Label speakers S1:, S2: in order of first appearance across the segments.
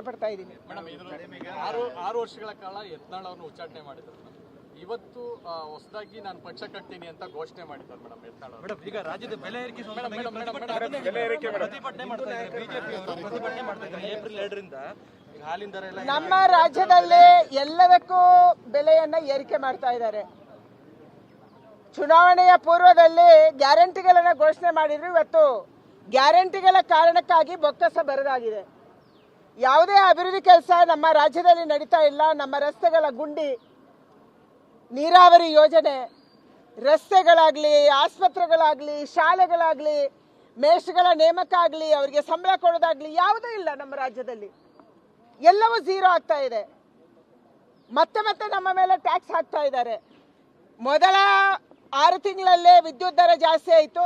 S1: ಪಡ್ತಾ ಇದ್ದೀನಿ.
S2: ಆರು ವರ್ಷಗಳ ಕಾಲ ಯತ್ನಾಳ್ ಅವರನ್ನು ಉಚ್ಚಾಟನೆ ಮಾಡಿದ್ರು. ಇವತ್ತು ಹೊಸದಾಗಿ ನಾನು ಪಕ್ಷ ಕಟ್ತೀನಿ ಅಂತ ಘೋಷಣೆ ಮಾಡಿದ್ದಾರೆ ಮೇಡಮ್ ಯತ್ನಾಳ್ ಅವರು.
S3: ಈಗ ರಾಜ್ಯದ ಬೆಲೆ ಏರಿಕೆ ಪ್ರತಿಭಟನೆ ಮಾಡ್ತಾ ಇದ್ದಾರೆ, ಬಿಜೆಪಿ ಅವರು ಪ್ರತಿಭಟನೆ ಮಾಡ್ತಾ ಇದ್ದಾರೆ ಏಪ್ರಿಲ್ 2ರಿಂದ. ಹಾಲಿನ ದರ ಎಲ್ಲ
S1: ನಮ್ಮ ರಾಜ್ಯದಲ್ಲಿ ಎಲ್ಲದಕ್ಕೂ ಬೆಲೆಯನ್ನ ಏರಿಕೆ ಮಾಡ್ತಾ ಇದ್ದಾರೆ. ಚುನಾವಣೆಯ ಪೂರ್ವದಲ್ಲಿ ಗ್ಯಾರಂಟಿಗಳನ್ನ ಘೋಷಣೆ ಮಾಡಿದ್ರು. ಇವತ್ತು ಗ್ಯಾರಂಟಿಗಳ ಕಾರಣಕ್ಕಾಗಿ ಬೊಕ್ಕಸ ಬರದಾಗಿದೆ. ಯಾವುದೇ ಅಭಿವೃದ್ಧಿ ಕೆಲಸ ನಮ್ಮ ರಾಜ್ಯದಲ್ಲಿ ನಡೀತಾ ಇಲ್ಲ. ನಮ್ಮ ರಸ್ತೆಗಳ ಗುಂಡಿ, ನೀರಾವರಿ ಯೋಜನೆ, ರಸ್ತೆಗಳಾಗ್ಲಿ, ಆಸ್ಪತ್ರೆಗಳಾಗ್ಲಿ, ಶಾಲೆಗಳಾಗ್ಲಿ, ಮೇಷ್ಗಳ ನೇಮಕ ಆಗಲಿ, ಅವರಿಗೆ ಸಂಬಳ ಕೊಡೋದಾಗ್ಲಿ ಯಾವುದೂ ಇಲ್ಲ ನಮ್ಮ ರಾಜ್ಯದಲ್ಲಿ. ಎಲ್ಲವೂ ಝೀರೋ ಆಗ್ತಾ ಇದೆ. ಮತ್ತೆ ಮತ್ತೆ ನಮ್ಮ ಮೇಲೆ ಟ್ಯಾಕ್ಸ್ ಹಾಕ್ತಾ ಇದ್ದಾರೆ. ಮೊದಲ 6 ತಿಂಗಳಲ್ಲೇ ವಿದ್ಯುತ್ ದರ ಜಾಸ್ತಿ ಆಯಿತು.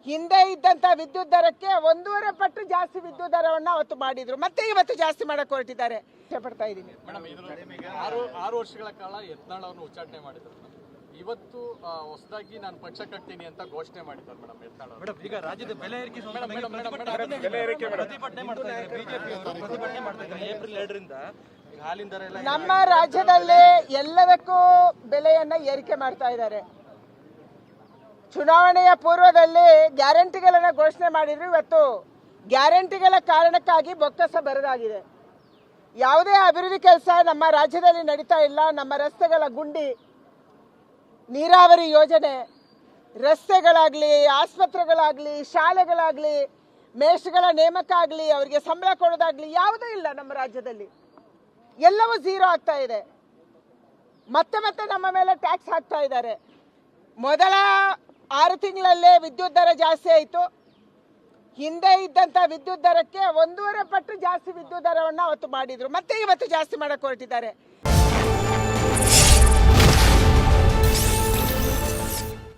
S1: ಹಿಂದೆ ಇದ್ದಂತ ವಿದ್ಯುತ್ ದರಕ್ಕೆ 1.5 ಪಟ್ಟು ಜಾಸ್ತಿ ವಿದ್ಯುತ್ ದರವನ್ನು ಅವತ್ತು ಮಾಡಿದ್ರು. ಮತ್ತೆ ಇವತ್ತು ಜಾಸ್ತಿ ಮಾಡಕ್ಕೆ ಹೊರಟಿದ್ದಾರೆ. ಪಡ್ತಾ ಇದ್ದೀನಿ
S2: ಮೇಡಮ್. ಆರು ವರ್ಷಗಳ ಕಾಲ ಯತ್ನಾಳ್ ಅವರನ್ನು ಉಚ್ಚಾಟನೆ ಮಾಡಿದ್ರು. ಇವತ್ತು ಹೊಸದಾಗಿ ನಾನು ಪಕ್ಷ ಕಟ್ತೀನಿ ಅಂತ ಘೋಷಣೆ ಮಾಡಿದ್ದಾರೆ ಮೇಡಮ್ ಯತ್ನಾಳ್ ಅವರು.
S3: ಈಗ ರಾಜ್ಯದ ಬೆಲೆ ಏರಿಕೆ ಪ್ರತಿಭಟನೆ ಮಾಡ್ತಾ ಇದ್ದಾರೆ, ಬಿಜೆಪಿ ಅವರು ಪ್ರತಿಭಟನೆ ಮಾಡ್ತಾ ಇದ್ದಾರೆ ಏಪ್ರಿಲ್ 2ರಿಂದ. ಹಾಲಿನ ದರ ಎಲ್ಲ
S1: ನಮ್ಮ ರಾಜ್ಯದಲ್ಲಿ ಎಲ್ಲದಕ್ಕೂ ಬೆಲೆಯನ್ನ ಏರಿಕೆ ಮಾಡ್ತಾ ಇದ್ದಾರೆ. ಚುನಾವಣೆಯ ಪೂರ್ವದಲ್ಲಿ ಗ್ಯಾರಂಟಿಗಳನ್ನ ಘೋಷಣೆ ಮಾಡಿದ್ರು. ಇವತ್ತು ಗ್ಯಾರಂಟಿಗಳ ಕಾರಣಕ್ಕಾಗಿ ಬೊಕ್ಕಸ ಬರದಾಗಿದೆ. ಯಾವುದೇ ಅಭಿವೃದ್ಧಿ ಕೆಲಸ ನಮ್ಮ ರಾಜ್ಯದಲ್ಲಿ ನಡೀತಾ ಇಲ್ಲ. ನಮ್ಮ ರಸ್ತೆಗಳ ಗುಂಡಿ, ನೀರಾವರಿ ಯೋಜನೆ, ರಸ್ತೆಗಳಾಗ್ಲಿ, ಆಸ್ಪತ್ರೆಗಳಾಗ್ಲಿ, ಶಾಲೆಗಳಾಗ್ಲಿ, ಮೇಷ್ಗಳ ನೇಮಕ ಆಗಲಿ, ಅವರಿಗೆ ಸಂಬಳ ಕೊಡೋದಾಗ್ಲಿ ಯಾವುದೂ ಇಲ್ಲ ನಮ್ಮ ರಾಜ್ಯದಲ್ಲಿ. ಎಲ್ಲವೂ ಝೀರೋ ಆಗ್ತಾ ಇದೆ. ಮತ್ತೆ ಮತ್ತೆ ನಮ್ಮ ಮೇಲೆ ಟ್ಯಾಕ್ಸ್ ಹಾಕ್ತಾ ಇದ್ದಾರೆ. ಮೊದಲ 6 ತಿಂಗಳಲ್ಲೇ ವಿದ್ಯುತ್ ದರ ಜಾಸ್ತಿ ಆಯಿತು. ಹಿಂದೆ ಇದ್ದಂತ ವಿದ್ಯುತ್ ದರಕ್ಕೆ 1.5 ಪಟ್ಟು ಜಾಸ್ತಿ ವಿದ್ಯುತ್ ದರವನ್ನು ಅವತ್ತು ಮಾಡಿದ್ರು. ಮತ್ತೆ ಇವತ್ತು ಜಾಸ್ತಿ ಮಾಡಕ್ಕೆ ಹೊರಟಿದ್ದಾರೆ.